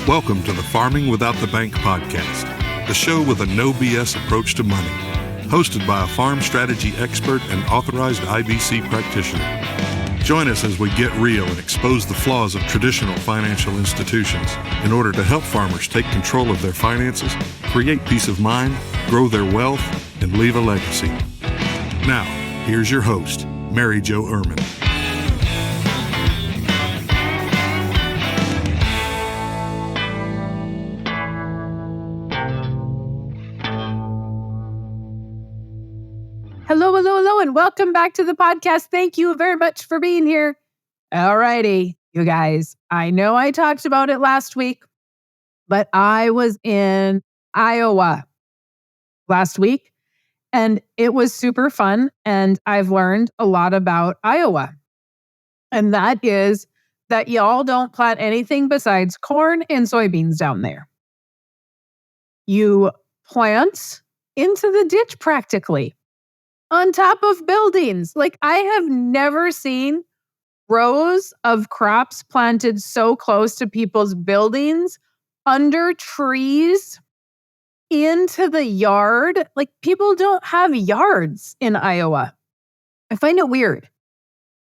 Welcome to the Farming Without the Bank podcast, the show with a no BS approach to money, hosted by a farm strategy expert and authorized IBC practitioner. Join us as we get real and expose the flaws of traditional financial institutions in order to help farmers take control of their finances, create peace of mind, grow their wealth, and leave a legacy. Now, here's your host, Mary Jo Ehrman. Hello, and welcome back to the podcast. Thank you very much for being here. All righty, you guys. I know I talked about it last week, but I was in Iowa last week, and it was super fun, and I've learned a lot about Iowa. And that is that y'all don't plant anything besides corn and soybeans down there. You plant into the ditch practically. On top of buildings. Like, I have never seen rows of crops planted so close to people's buildings, under trees, into the yard. Like, people don't have yards in Iowa. I find it weird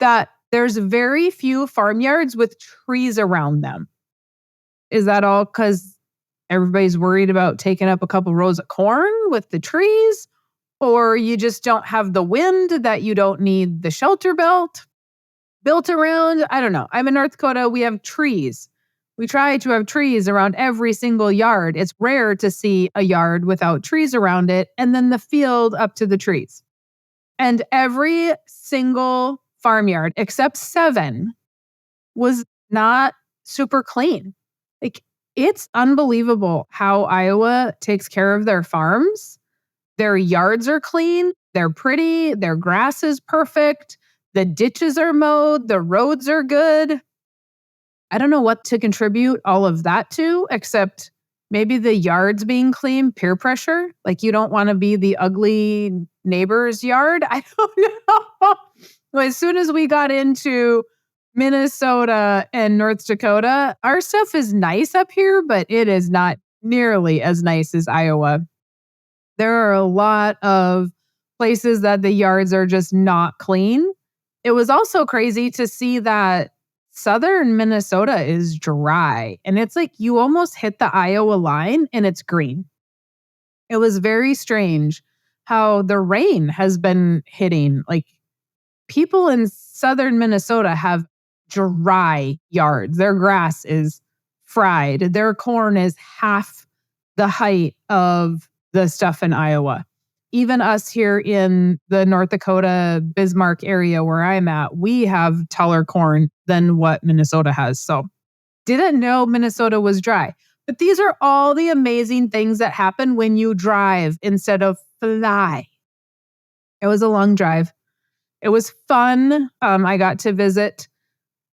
that there's very few farmyards with trees around them. Is that all because everybody's worried about taking up a couple rows of corn with the trees? Or you just don't have the wind that you don't need the shelter belt built around? I don't know. I'm in North Dakota. We have trees. We try to have trees around every single yard. It's rare to see a yard without trees around it, and then the field up to the trees. And every single farmyard, except 7, was not super clean. Like, it's unbelievable how Iowa takes care of their farms. Their yards are clean, they're pretty, their grass is perfect, the ditches are mowed, the roads are good. I don't know what to contribute all of that to, except maybe the yards being clean, peer pressure. Like, you don't want to be the ugly neighbor's yard. I don't know. As soon as we got into Minnesota and North Dakota, our stuff is nice up here, but it is not nearly as nice as Iowa. There are a lot of places that the yards are just not clean. It was also crazy to see that southern Minnesota is dry. And it's like you almost hit the Iowa line and it's green. It was very strange how the rain has been hitting. Like, people in southern Minnesota have dry yards. Their grass is fried. Their corn is half the height of the stuff in Iowa. Even us here in the North Dakota, Bismarck area where I'm at, we have taller corn than what Minnesota has. So didn't know Minnesota was dry. But these are all the amazing things that happen when you drive instead of fly. It was a long drive. It was fun. I got to visit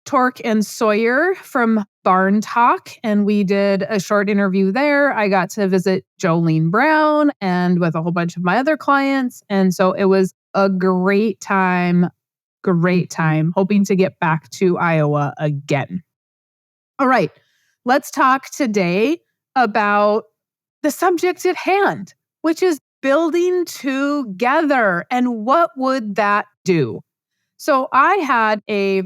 Torque and Sawyer from Barn Talk, and we did a short interview there. I got to visit Jolene Brown and with a whole bunch of my other clients. And so it was a great time, hoping to get back to Iowa again. All right, let's talk today about the subject at hand, which is building together. And what would that do? So I had a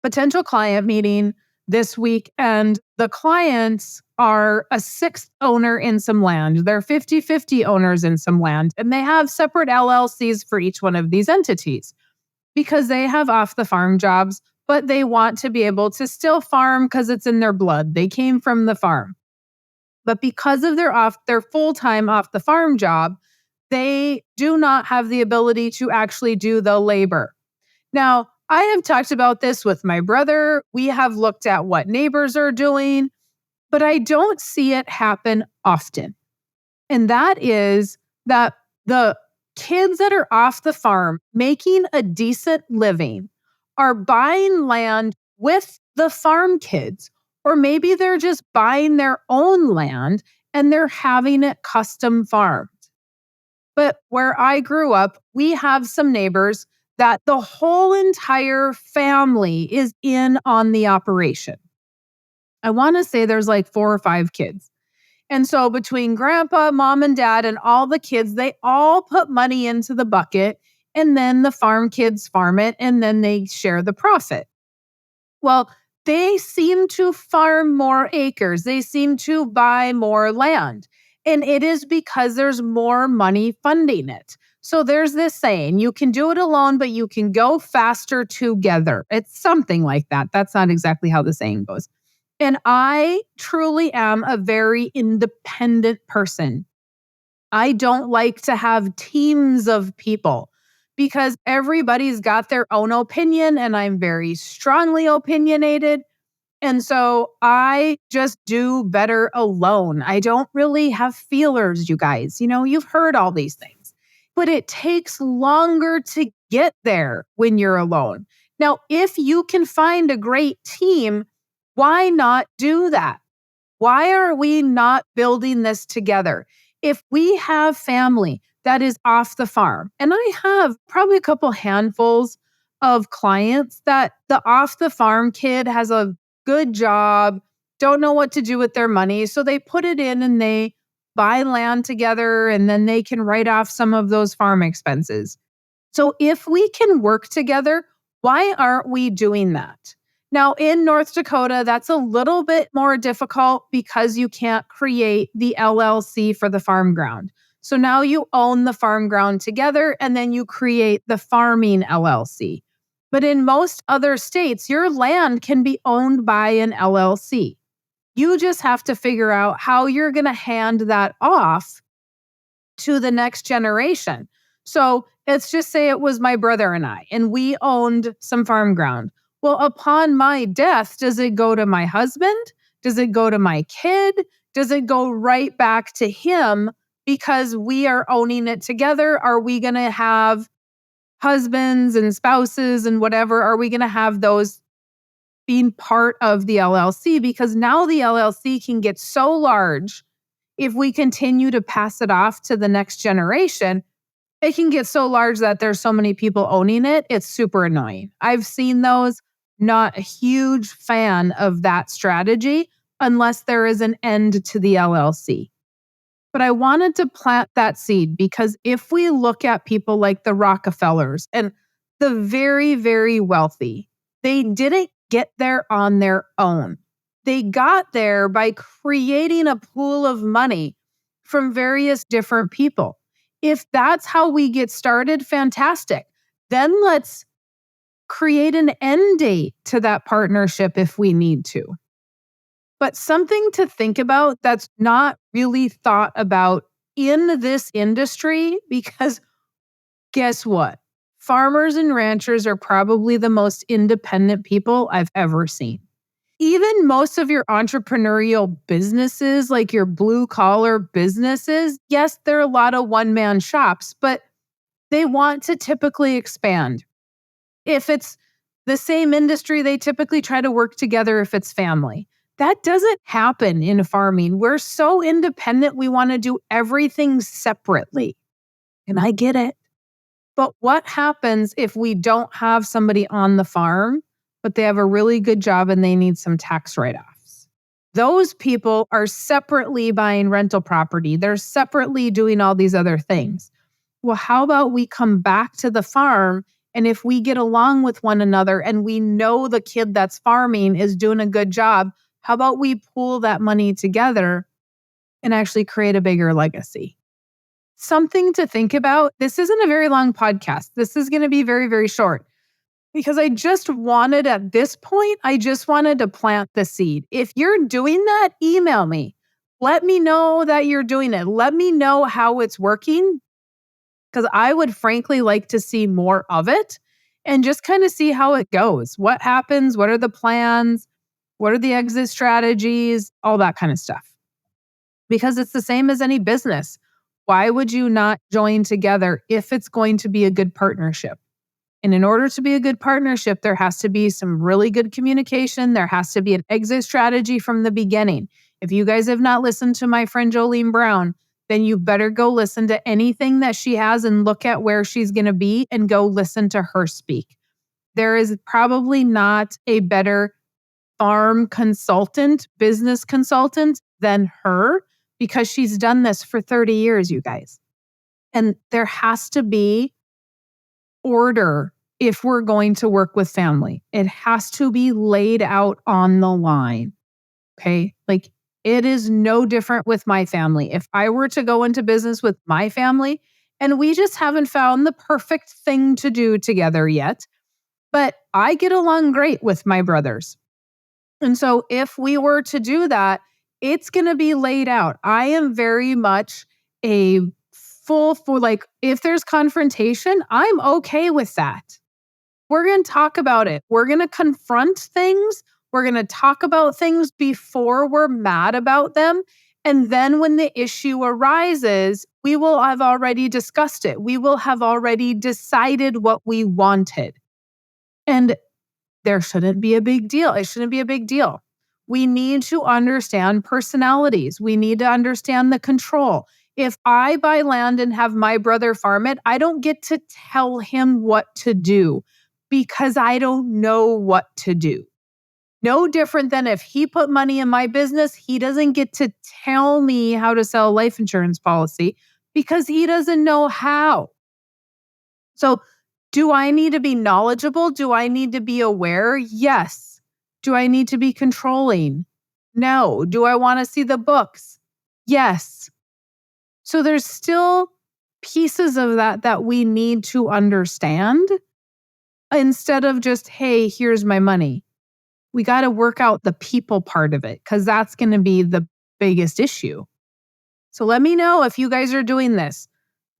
potential client meeting this week, and the clients are a 6th owner in some land. They're 50-50 owners in some land, and they have separate LLCs for each one of these entities because they have off-the-farm jobs, but they want to be able to still farm because it's in their blood. They came from the farm. But because of their full-time off-the-farm job, they do not have the ability to actually do the labor. Now, I have talked about this with my brother. We have looked at what neighbors are doing, but I don't see it happen often. And that is that the kids that are off the farm making a decent living are buying land with the farm kids, or maybe they're just buying their own land and they're having it custom farmed. But where I grew up, we have some neighbors that the whole entire family is in on the operation. I want to say there's like 4 or 5 kids. And so between grandpa, mom, and dad, and all the kids, they all put money into the bucket. And then the farm kids farm it and then they share the profit. Well, they seem to farm more acres. They seem to buy more land. And it is because there's more money funding it. So there's this saying, you can do it alone, but you can go faster together. It's something like that. That's not exactly how the saying goes. And I truly am a very independent person. I don't like to have teams of people because everybody's got their own opinion and I'm very strongly opinionated. And so I just do better alone. I don't really have feelers, you guys. You've heard all these things, but it takes longer to get there when you're alone. Now, if you can find a great team, why not do that? Why are we not building this together? If we have family that is off the farm, and I have probably a couple handfuls of clients that the off the farm kid has a good job, don't know what to do with their money. So they put it in and they buy land together and then they can write off some of those farm expenses. So if we can work together, why aren't we doing that? Now, in North Dakota, that's a little bit more difficult because you can't create the LLC for the farm ground. So now you own the farm ground together and then you create the farming LLC. But in most other states, your land can be owned by an LLC. You just have to figure out how you're going to hand that off to the next generation. So let's just say it was my brother and we owned some farm ground. Well, upon my death, does it go to my husband? Does it go to my kid? Does it go right back to him because we are owning it together? Are we going to have husbands and spouses and whatever? Are we going to have those being part of the LLC? Because now the LLC can get so large if we continue to pass it off to the next generation. It can get so large that there's so many people owning it. It's super annoying. I've seen those. Not a huge fan of that strategy unless there is an end to the LLC. But I wanted to plant that seed because if we look at people like the Rockefellers and the very, very wealthy, they didn't get there on their own. They got there by creating a pool of money from various different people. If that's how we get started, fantastic. Then let's create an end date to that partnership if we need to. But something to think about that's not really thought about in this industry, because guess what? Farmers and ranchers are probably the most independent people I've ever seen. Even most of your entrepreneurial businesses, like your blue collar businesses, yes, there are a lot of one-man shops, but they want to typically expand. If it's the same industry, they typically try to work together if it's family. That doesn't happen in farming. We're so independent, we want to do everything separately. And I get it. But what happens if we don't have somebody on the farm, but they have a really good job and they need some tax write-offs? Those people are separately buying rental property. They're separately doing all these other things. Well, how about we come back to the farm, and if we get along with one another and we know the kid that's farming is doing a good job, how about we pool that money together and actually create a bigger legacy? Something to think about. This isn't a very long podcast. This is going to be very, very short because at this point, I just wanted to plant the seed. If you're doing that, email me. Let me know that you're doing it. Let me know how it's working, because I would frankly like to see more of it and just kind of see how it goes. What happens? What are the plans? What are the exit strategies? All that kind of stuff. Because it's the same as any business. Why would you not join together if it's going to be a good partnership? And in order to be a good partnership, there has to be some really good communication. There has to be an exit strategy from the beginning. If you guys have not listened to my friend Jolene Brown, then you better go listen to anything that she has and look at where she's going to be and go listen to her speak. There is probably not a better farm consultant, business consultant than her because she's done this for 30 years, you guys. And there has to be order if we're going to work with family. It has to be laid out on the line. Okay. Like it is no different with my family. If I were to go into business with my family and we just haven't found the perfect thing to do together yet, but I get along great with my brothers. And so if we were to do that, it's going to be laid out. I am very much a full for like, if there's confrontation, I'm okay with that. We're going to talk about it. We're going to confront things. We're going to talk about things before we're mad about them. And then when the issue arises, we will have already discussed it. We will have already decided what we wanted. And there shouldn't be a big deal. It shouldn't be a big deal. We need to understand personalities. We need to understand the control. If I buy land and have my brother farm it, I don't get to tell him what to do because I don't know what to do. No different than if he put money in my business, he doesn't get to tell me how to sell a life insurance policy because he doesn't know how. So, do I need to be knowledgeable? Do I need to be aware? Yes. Do I need to be controlling? No. Do I want to see the books? Yes. So there's still pieces of that we need to understand instead of just, hey, here's my money. We got to work out the people part of it because that's going to be the biggest issue. So let me know if you guys are doing this.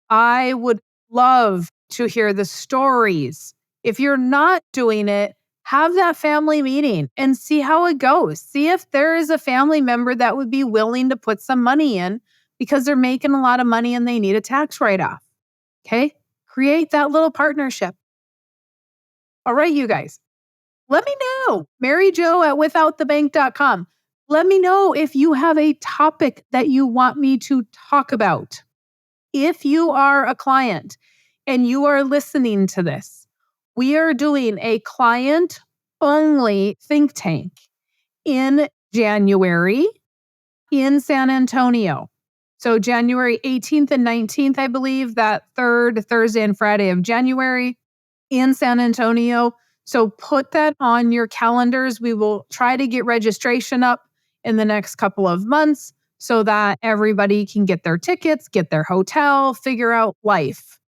I would love to hear the stories. If you're not doing it, have that family meeting and see how it goes. See if there is a family member that would be willing to put some money in because they're making a lot of money and they need a tax write-off. Okay? Create that little partnership. All right, you guys. Let me know. Mary Jo at withoutthebank.com. Let me know if you have a topic that you want me to talk about. If you are a client and you are listening to this, we are doing a client-only think tank in January in San Antonio. So January 18th and 19th, I believe, that third Thursday and Friday of January in San Antonio. So put that on your calendars. We will try to get registration up in the next couple of months so that everybody can get their tickets, get their hotel, figure out life.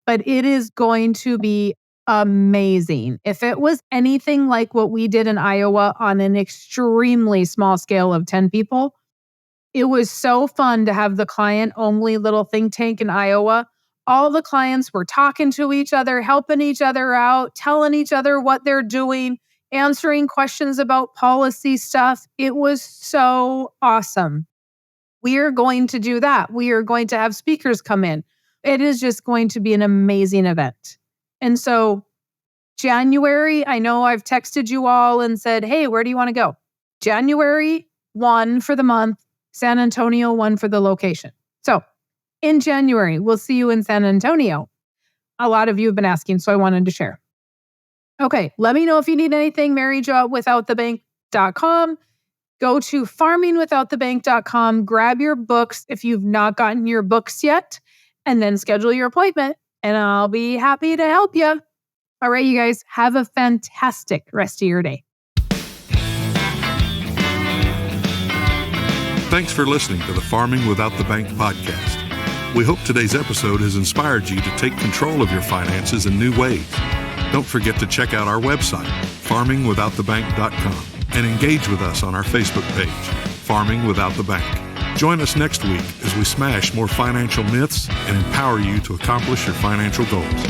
But it is going to be amazing. If it was anything like what we did in Iowa on an extremely small scale of 10 people, it was so fun to have the client-only little think tank in Iowa. All the clients were talking to each other, helping each other out, telling each other what they're doing, answering questions about policy stuff. It was so awesome. We are going to do that. We are going to have speakers come in. It is just going to be an amazing event. And so January, I know I've texted you all and said, hey, where do you want to go? January 1 for the month, San Antonio 1 for the location. So in January, we'll see you in San Antonio. A lot of you have been asking, so I wanted to share. Okay, let me know if you need anything, maryjo@withoutthebank.com. Go to farmingwithoutthebank.com, grab your books if you've not gotten your books yet, and then schedule your appointment, and I'll be happy to help you. All right, you guys, have a fantastic rest of your day. Thanks for listening to the Farming Without the Bank podcast. We hope today's episode has inspired you to take control of your finances in new ways. Don't forget to check out our website, farmingwithoutthebank.com, and engage with us on our Facebook page, Farming Without the Bank. Join us next week as we smash more financial myths and empower you to accomplish your financial goals.